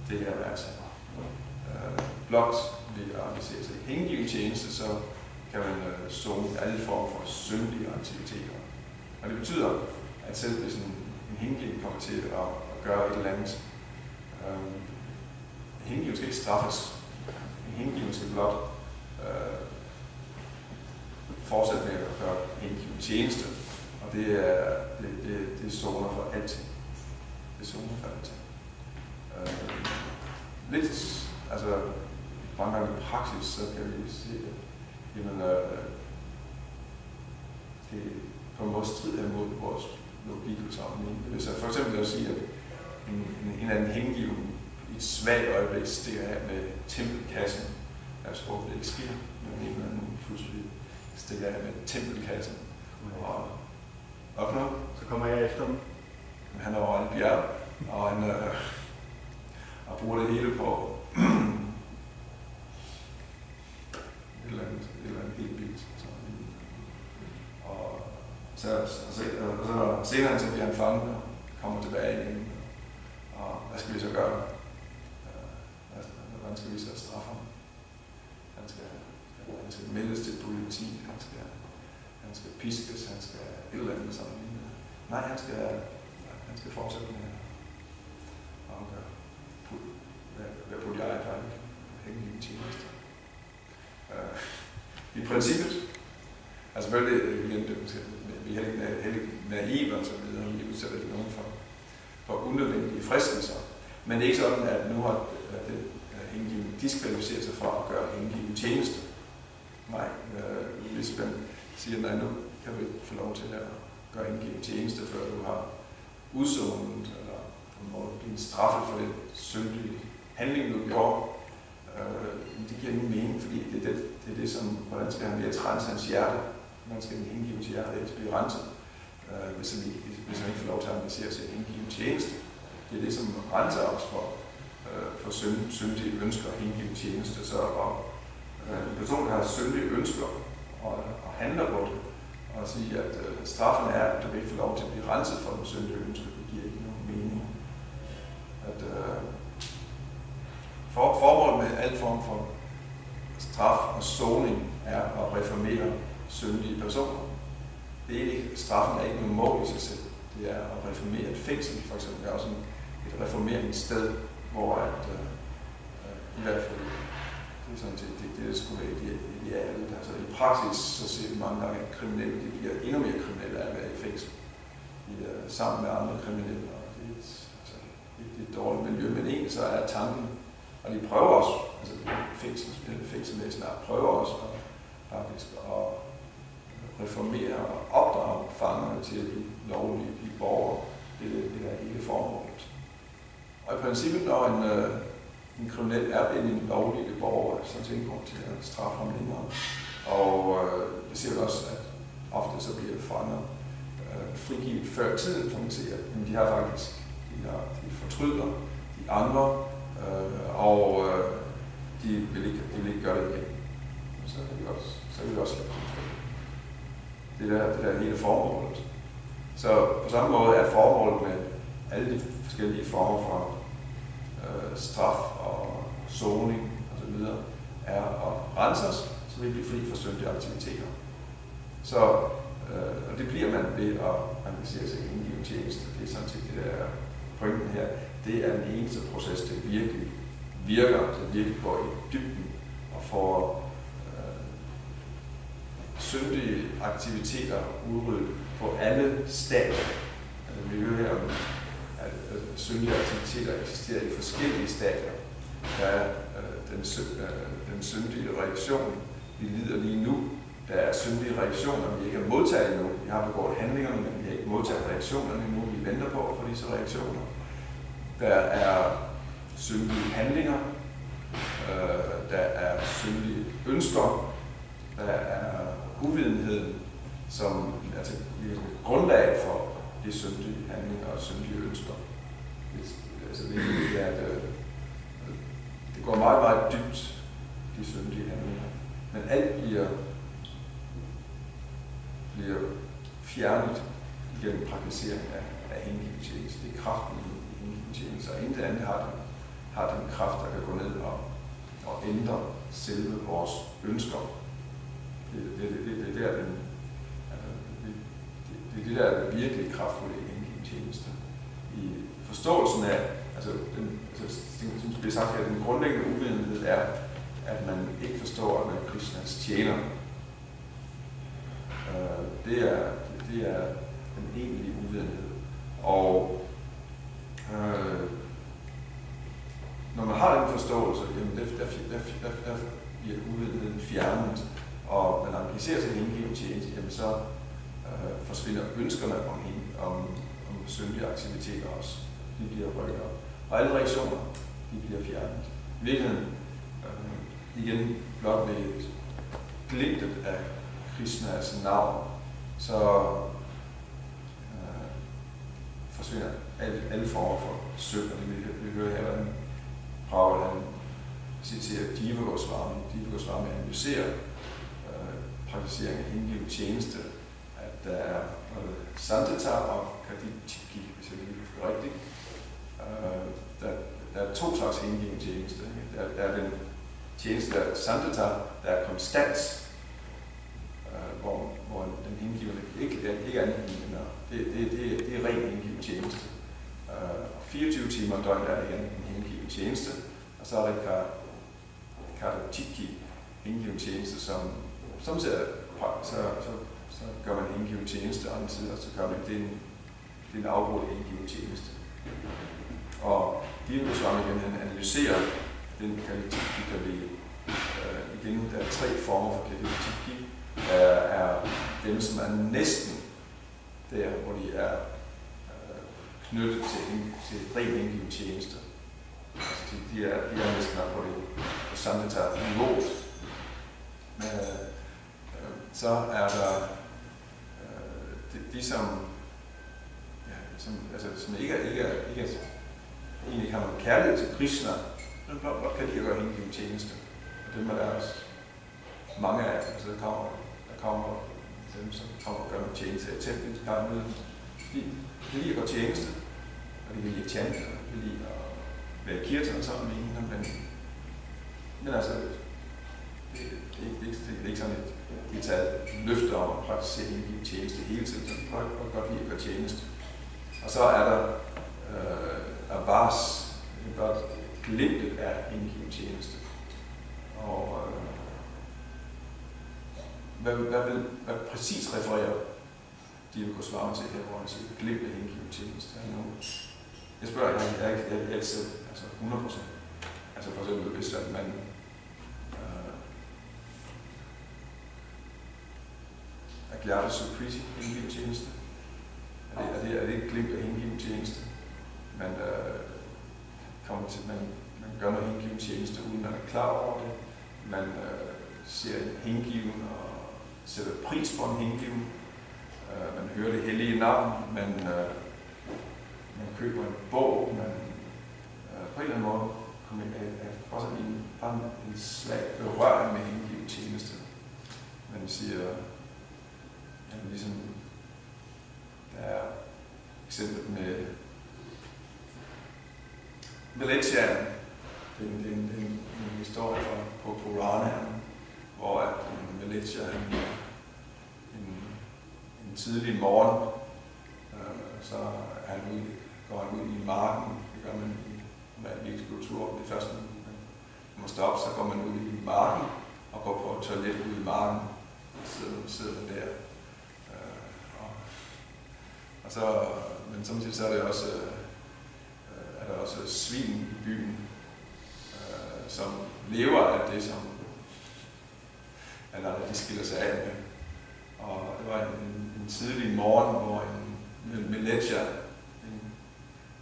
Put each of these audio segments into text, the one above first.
det her værktøj. Blot ved at engagere sig i hengiven tjeneste, så kan man zone alle former for syndige aktiviteter. Og det betyder, at selv hvis en hengiven kommer til at gøre et eller andet, hengiven skal ikke straffes. En hengiven skal blot fortsætte med at gøre hengiven tjeneste. Og det er zoner for alting. Det er zoner for alting. Lidt, altså mange gange i praksis, så kan vi se, at jamen, det på en måde strider imod vores logik og sammenhæng. Hvis jeg for eksempel vil sige, at en anden hengiven i et svagt øjeblik stikker af med tempelkassen, jeg tror, det ikke sker, men en eller anden pludselig stikker af med tempelkassen. Og for noget, så kommer jeg efter dem. Han er over en bjerg, og han og bruger det hele på et eller andet helt vildt. Og så senere så bliver han fanget og kommer tilbage igen. Og hvad skal vi så gøre? Hvordan skal vi så straffe ham? Han skal meldes til politi, han skal piskes, han skal et eller andet sådan lignende. Nej, han skal fortsætte med at være på de eget vej, hænge i tjeneste. I princippet, altså selvfølgelig, vi er helt naive og så videre, vi udsætter ikke nogen for unødvendige fristelser. Men det er ikke sådan, at nu har det hengiven diskvalificeret sig fra at gøre hengiven tjeneste. Nej, hvis man siger, nej, nu kan du ikke få lov til at gøre hengiven tjeneste, før du har udsonet, eller på en måde blive straffet for det syndige handling, du gjorde. Det giver ingen mening, fordi det er det, som, hvordan skal han ved at rense hans hjerte? Hvordan skal den hengiven hjerte ikke blive renset, hvis han ikke får lov til at engagere sig i hengiven tjeneste? Det er det, som renser os for syndige ønsker og hengiven tjeneste. Så en person, der har syndige ønsker og handler på det, og sige, at straffen er, at du ikke får lov til at blive renset for den syndige ønsker, det giver ikke nogen mening. Formålet med al form for straf og soning er at reformere syndige personer. Det er ikke, straffen er ikke noget mål i sig selv. Det er at reformere et fængsel, for eksempel. Det er også et reformeringssted, hvor i hvert fald det er sådan set det skulle være idealet. Altså i praksis så ser vi mange gange, at kriminelle bliver endnu mere kriminelle af at være i fængsel. De er sammen med andre kriminelle, og det er et dårligt miljø, men egentlig så er tanken, og de prøver også, altså fængselsvæsenet prøver også faktisk at reformere og opdrage fangerne til at blive lovlige, blive borgere. Det er hele formålet. Og i princippet, når en kriminel er blevet en lovlig borger, så er det ikke grund til at straffe ham længere. Og det ser vi også, at ofte så bliver fanger frigivet før tiden, for man ser, at de har faktisk, de fortryder de andre, og de vil ikke gøre det igen. Så vil vi også lade dem fri. Det er hele formålet. Så på samme måde er formålet med alle de forskellige former for straf og soning osv. er at rense os, så vi bliver fri for syndige aktiviteter. Så og det bliver man ved at engagere sig i hengiven tjeneste. Det er sådan set det der pointen her. Det er den eneste proces, der virkelig virker, der virkelig går i dybden og får syndige aktiviteter udryddet på alle stadier. Altså, vi hører her om, at syndige aktiviteter eksisterer i forskellige stadier. Der er den syndige reaktion, vi lider lige nu. Der er syndige reaktioner, vi ikke har modtaget endnu. Vi har begået handlingerne, men vi har ikke modtaget reaktionerne endnu. Vi venter på at få disse reaktioner. Der er syndige handlinger. Der er syndige ønsker. Der er uvidenheden, som er til grundlag for de syndige handlinger og syndige ønsker. Det er, at det går meget, meget dybt, de syndige handlinger. Men alt bliver fjernet igennem praktisering af hengiven tjeneste. Det er kraften i hengiven tjeneste, og intet andet har den kraft, der kan gå ned og ændre selve vores ønsker. Det er det der er virkelig kraftfulde i hengiven tjeneste. I forståelsen af, som bliver sagt her, den grundlæggende uvidenhed er, at man ikke forstår, at man er Krishnas tjener. Det er den egentlige uvidenhed. Og når man har den forståelse, jamen der bliver uvidenheden fjernet, og man engagerer sig i hengiven tjeneste, jamen så forsvinder ønskerne om syndige aktiviteter også. De bliver rykket op. Og alle reaktioner, de bliver fjernet. I virkeligheden, igen blot ved et glimtet af Krishnas navn, så forsvinder alle former for synd. Og det vi hører her, hvordan Prabhupada han citerer Jiva Goswami. Jiva Goswami analyserer praktisering af hengiven tjeneste, at der er santata og kaditiki, hvis jeg lige husker rigtigt. Der er to slags hengiven tjeneste. Der er den tjeneste, der er santata, der er konstant, hvor den hengivende ikke er anden. Det er ren hengiven tjeneste. 24 timer døgn er det igen en hengiven tjeneste, og så er der kaditiki, hengiven tjeneste, som så gør man hengiven tjeneste, og så gør man det er en afbrudt hengiven tjeneste. Og Jiva Goswami igen analyserer den kaditiki, der vi igen, der er tre former for kaditiki. Der er dem, som er næsten der, hvor de er knyttet til ren hengiven tjeneste. Altså de er næsten op på det på santata-niveauet. Så er der de som ikke egentlig har noget kærlighed til Krishna, men blot kan de gøre hengiven tjeneste. Og dem er der også mange af, altså der kommer dem, som kommer og gør noget tjeneste. Jeg tænkte, de kan lide at gøre tjeneste, og de kan lide at chante, og de kan lide at være kirtan og sådan lignende, men altså, det er ikke sådan et løfte om at praktisere hengiven tjeneste hele tiden, så de kan godt lide at gøre tjeneste. Og så er der Avas, godt glimtet af hengiven tjeneste. Og hvad præcis refererer Jiva Goswami til her, hvor han siger glimt af hengiven tjeneste? Jeg spørger, jeg er ikke selv, altså 100%. Altså for eksempel, hvis man er glad så Sukriti hengiven tjeneste. Er det ikke glimt af hengiven tjeneste? Man gør noget hengiven tjeneste, uden man er klar over det. Man ser en hengiven og sætter pris på en hengiven. Man hører det hellige navn. Man køber en bog. Man på en eller anden måde kommer også en slag berøring med hengiven tjeneste. Man siger, ligesom der er eksempel med Lalitanatha. Det er en historie fra på Purana, hvor at Lalitanatha en tidlig morgen, så går han ud i marken. Det gør man i kultur. Det første, man må stoppe, så går man ud i marken og går på toilet ude i marken. Sidder der. Og så, men samtidig så er der også svin i byen, som lever af det, som alle de skiller sig af med. Og det var en tidlig morgen, hvor en ledger, en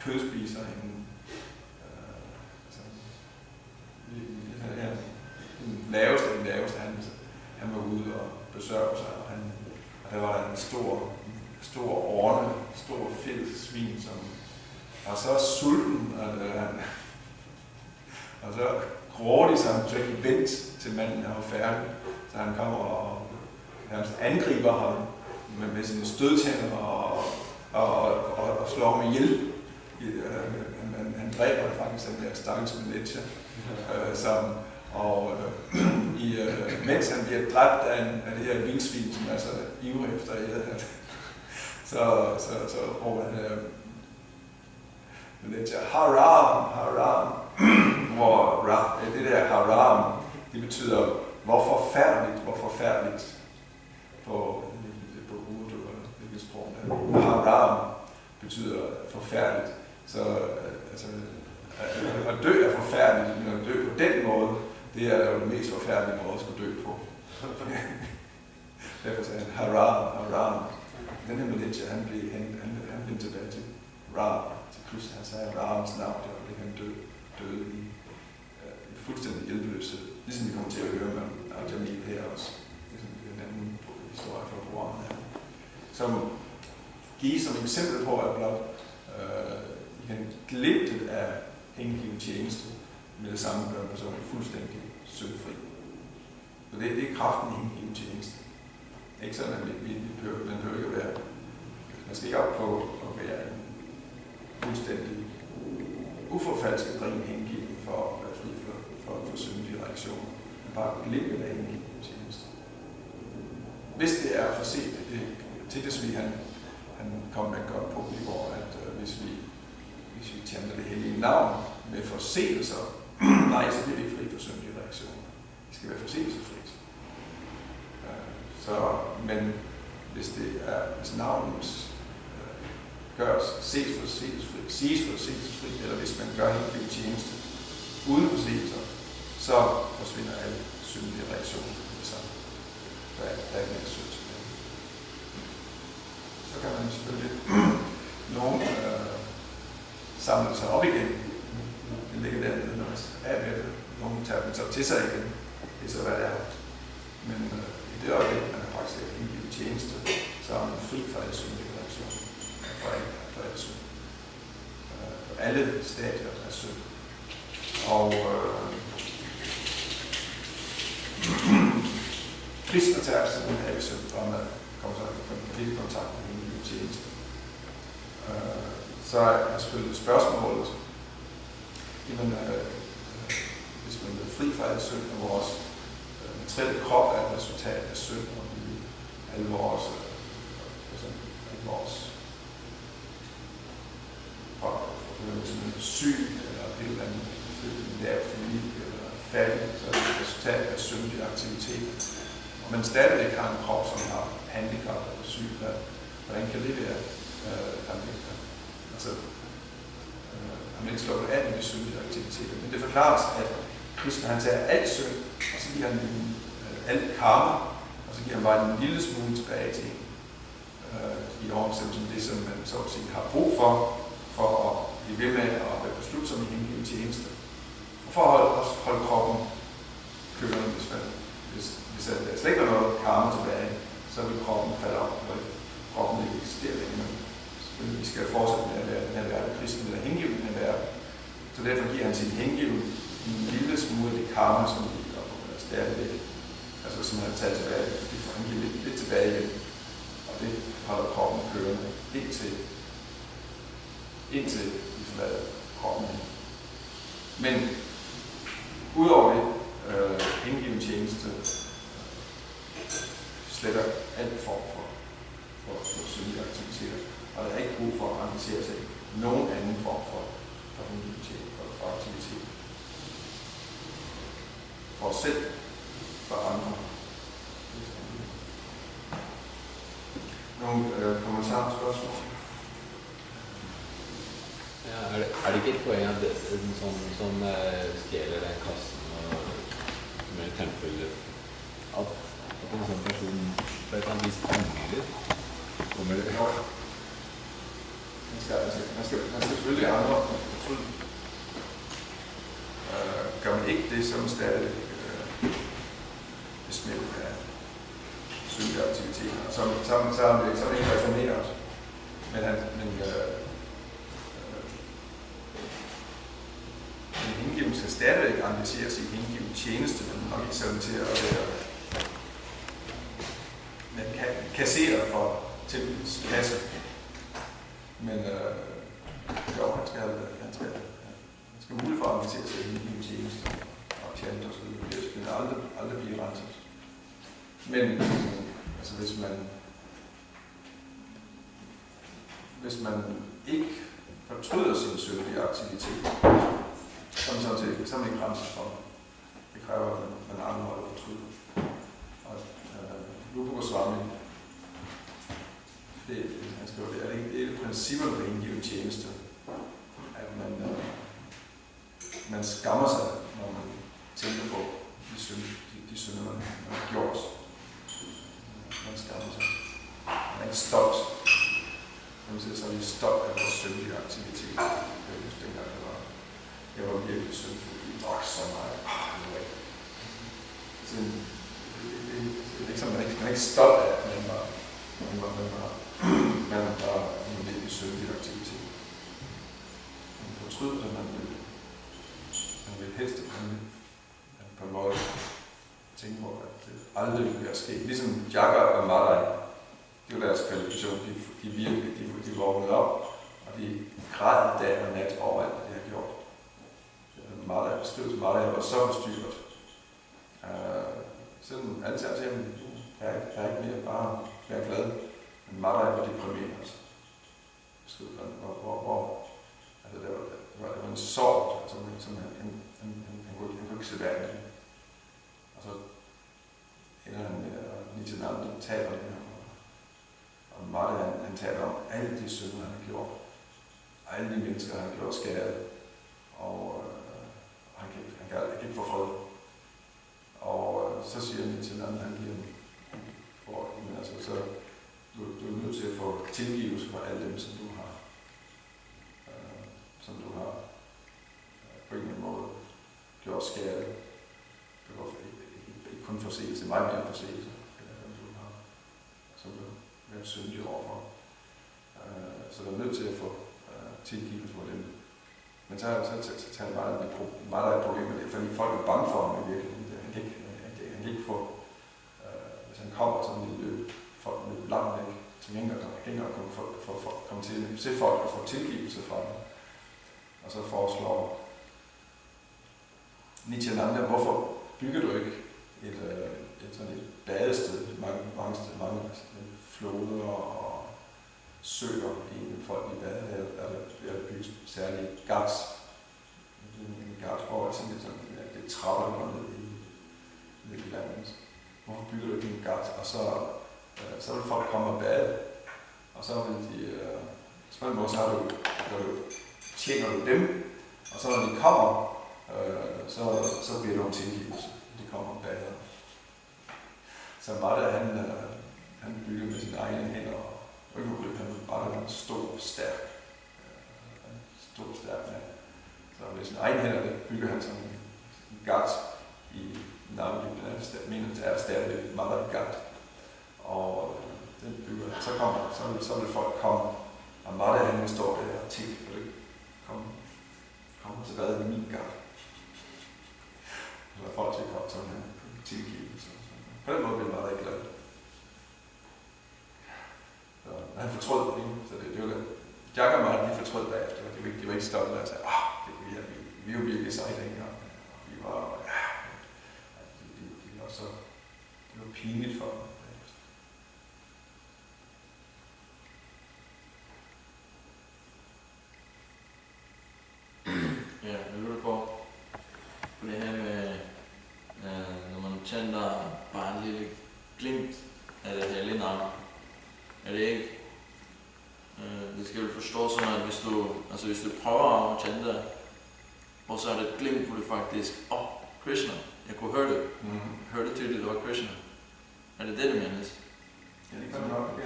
kødspiser, den laveste, han var ude og besørge sig, og der var en stor orne, stor fed svin, som var så sulten, og så grådig, så han ikke vent til manden er færdig. Så han kommer og angriber ham med sine stødtænder og slår ham ihjel. han dræber faktisk den der stakkels manager, mens han bliver dræbt af det her vildsvin, som er så ivrig efter at æde han. Så råber han manager, haram, haram, hvor det der haram, det betyder, hvor forfærdeligt, på urdu og hvilket sprog der. Haram betyder forfærdeligt, så at dø er forfærdeligt, men at dø på den måde, det er jo det mest forfærdelige måde at skulle dø på. Derfor sagde han, haram. Den her manager, han blev tilbage til Ram, til Krishna. Han sagde Rams navn, det var det, han døde i fuldstændig hjælpeløshed. Ligesom vi kommer til at høre med Jamil her også. Ligesom en anden historie fra Koranen her. Som giver som eksempel på, at blot I kan glimtet af hengiven tjeneste med det samme gør en person fuldstændig syndfri. Så det er kraften i hengiven tjeneste. Ikke sådan, at man behøver ikke at være. Man skal ikke op på at være en fuldstændig uforfalsket ren hengiven for at være fri for syndige reaktioner. Men bare glimtet af hengiven tjeneste. Hvis det er for sent, Tittesvig han kom med et godt punkt i går, at hvis vi tjente det hellige navn med forseelser, nej, så bliver vi ikke fri for syndige reaktioner. Vi skal være forseelsesfrit. Men hvis navnet siges forseelsesfrit, eller hvis man gør hengiven tjeneste uden forseelser, så forsvinder alle syndige reaktioner. Der er ikke mere synd tilbage. Så kan man selvfølgelig nogen samle sig op igen. Det ligger dernede, når man er med det. Nogen tager dem så til sig igen. Det er så, hvad det er. Men i det øjeblik, man har faktisk hengivet tjeneste, så er man fri fra alle syndige reaktioner. For alle synd. For alle stadier af synd. Og Krishna tager simpelthen alle synd, og man kommer så i kontakt med hengivet tjeneste. Så er selvfølgelig spørgsmålet, jamen, hvis man er fri fra alle synd, og vores materielle krop er et resultat af synd, og alle vores syg, eller et eller andet lav familie, eller fattig, så er det et resultat af syndige aktiviteter. Og man stadigvæk har en krop, som har handicap eller syg, hvordan kan det være? Han vil ikke slå det af med de syndige aktiviteter. Men det forklares, at Krishna han tager alt synd, og så giver han alt karma, og så giver han bare en lille smule tilbage til i overensstemmelse med det, som man så at sige har brug for at blive ved med at være beslutsom i hengiven tjeneste. Og for at holde kroppen kørende, hvis der slet ikke er noget karma tilbage, så vil kroppen falde op, og kroppen ikke eksisterer længere. Vi skal fortsætte med at være den her verden, kristen eller hengiven den her verden. Så derfor giver han sin hengiven en lille smule af det karma, som ligger op og stadigvæk. Altså som han har taget tilbage, fordi får han givet lidt tilbage igen. Og det holder kroppen kørende indtil vi forlader kroppen. Men udover det, hengiven tjeneste sletter alt form for syndige aktiviteter. Og der er ikke brug for at engagere sig i nogen anden form for hengiven tjeneste, for aktivitet. For os selv, for andre. Nogle kommentarer og spørgsmål? Ja, er det ikke poenget at som stjæler den kassen med tempelet at en sånn person på et eller annet vis angrer? Kommer det? Man skal selvfølgelig andre. Gør man ikke det, som stadig besmældet af synlige aktiviteter. Så er det ikke reformeret. Men hengiven skal stadigvæk engagere sig i hengiven tjeneste, men nok ikke sådan til at være kasseret for templets kasse. Men jo, han skal skal have mulighed for at engagere sig i en tjeneste og tjente og så videre. Det vil aldrig blive renset. Men altså hvis man ikke fortryder sin syndige aktivitet, så er man ikke renset for det. Det kræver, at man aldrig holder fortryder. Og Rupa Goswami, han skriver det, er det et principperne for indgivet tjeneste, at man skammer sig, når man tænker på de synder, man har gjort. Man skammer sig. Man er ikke stolt. Så er vi stolt af vores syndige aktivitet. Jeg husker dengang, jeg var virkelig syndfuld. Vi drak så meget. Det er ikke sådan, man er ikke stolt af, at man var en virkelig syndig aktivitet. Man fortryder, at man vil helst, at man på en måde tænke på, at det aldrig vil være sket. Ligesom Jagger og Madai, det var deres kvalifikation. De vågnede op, og de græd dag og nat over alt, det har gjort. Madai var så forstyrret. Selvom alle sagde til ham, jeg er ikke mere, bare være glad. Men Madai var deprimeret. Altså, det var en sorg, altså, som han kunne ikke se verden. Og så ender han med, at Nityananda taler med ham. Og Madai, han taler om alle de synder, han har gjort. Alle de mennesker, han har gjort skade. Og han kan ikke få fred. Og så siger han til anden, han giver men altså, så du er nødt til at få tilgivelse for alle dem, som du har på en eller anden måde gjort skade. Det var ikke kun forseelse, meget mere forseelse, som du har været syndig overfor. Så du er nødt til at få tilgivelse for dem. Men så tager meget af problemet, fordi folk er bange for ham i virkeligheden. Han kan ikke få, hvis han kommer sådan en løb, folk løb langt væk, som ingen kommer til at se folk og få tilgivelse fra dem. Og så foreslår Nityananda, hvorfor bygger du ikke et badested, mange floder og søer i folk i badet, er der bygget særlige ghats. En ghat, hvor det er trapper, der går ned i landet. Hvorfor bygger du ikke en ghat? Og så vil folk komme og bade. Og så vil de, på en måde, tjener du dem. Og så når de kommer, så bliver du om tilgivelse. De kommer og bader. Så Madai, han bygger med sine egne hænder. Og ikke muligt, han bare var en stor, stærk mand. Så med sine egne hænder, bygger han sådan en ghat i navnet, det er stadig Madai Ghat. Og den bygger, så vil folk komme, og Madai han står der og tænker, vil du ikke komme til bade i min ghat? Så er folk til at komme sådan her tilgivelse. På den måde bliver Madai glad. Og han fortrød det, så det var det. Jack og Martin, de fortrød bagefter, og de var ikke stolte af at sige, vi var virkelig seje dengang. Vi var, det var pinligt for dem. Ja, nu vil du gå på det her med, når man tænder bare en lille glimt af det hellige navn. Er det ikke? Det skal vel forstå sådan, at hvis du prøver at tænde det, og så er det et glimt, hvor du faktisk, Krishna, jeg kunne høre det. Hørte tydeligt, det var Krishna. Er det det, du menes? Ja, det kan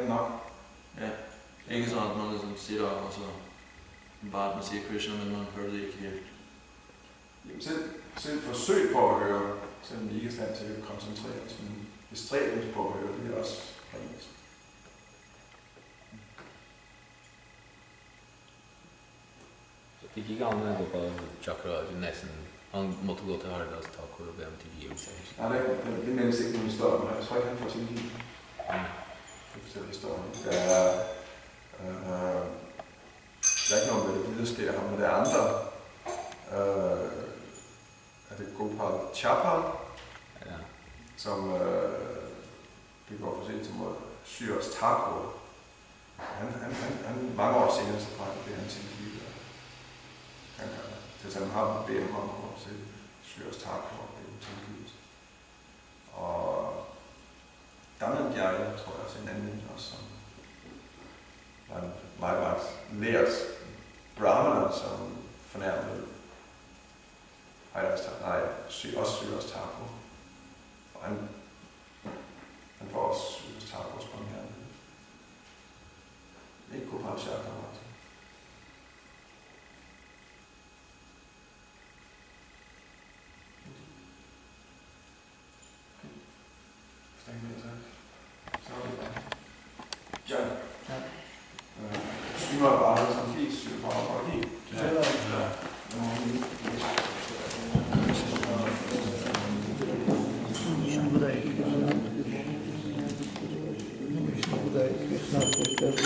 det nok. Ja, ikke sådan, at man ligesom sidder og så bare at man siger Krishna, men man hører det ikke helt. Jamen selv forsøg på at høre, selvom vi ikke er stand til at koncentrere os, men bestræbelse på at høre, det er også rent. Det gikk an å gå på chakra nesten. Han måtte gå til Haralds Thakur og be om tilgivelse. Nej, det menes ikke nogen historie, men jeg tror ikke, han får tilgivelse. Det fortæller historien. Der er ikke noget med det, der sker ham, men der er andre er det Gopal Chapal, Ja. som det går for sent som Syrs Thakur. Han mange år senere, så blev han tilgivet. Han kan til sammen ham bede ham om at se Syrs Thakur og blive tilgivet. Og Dhananjaya, tror jeg også en anden også, som var en meget lært brahmaner, som fornærmede også Syrs Thakur. Og han får også Syrs Thakurs barmhjertighed. Ikke Gopal Chapal. Så er det bare. John. Synger bare som fisk, synger bare helt. Krishna Krishna